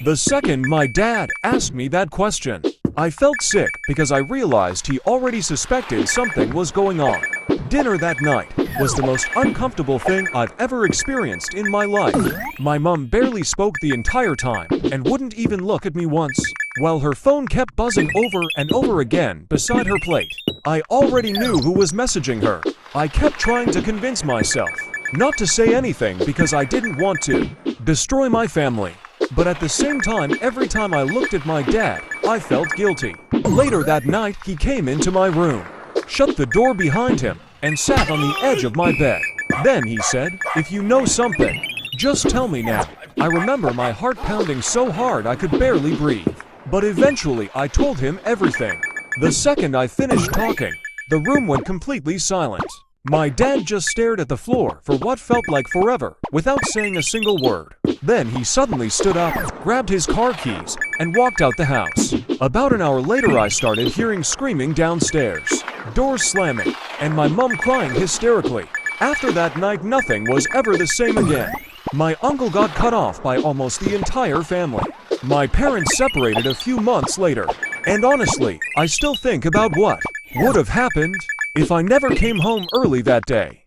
The second my dad asked me that question, I felt sick because I realized he already suspected something was going on. Dinner that night was the most uncomfortable thing I've ever experienced in my life. My mom barely spoke the entire time and wouldn't even look at me once, while her phone kept buzzing over and over again beside her plate. I already knew who was messaging her. I kept trying to convince myself not to say anything because I didn't want to destroy my family. But at the same time, every time I looked at my dad, I felt guilty. Later that night, he came into my room, shut the door behind him, and sat on the edge of my bed. Then he said, "If you know something, just tell me now." I remember my heart pounding so hard I could barely breathe. But eventually I told him everything. The second I finished talking, the room went completely silent. My dad just stared at the floor for what felt like forever without saying a single word. Then he suddenly stood up, grabbed his car keys, and walked out the house. About an hour later I started hearing screaming downstairs, doors slamming, and my mom crying hysterically. After that night, nothing was ever the same again. My uncle got cut off by almost the entire family. My parents separated a few months later. And honestly, I still think about what would have happened if I never came home early that day.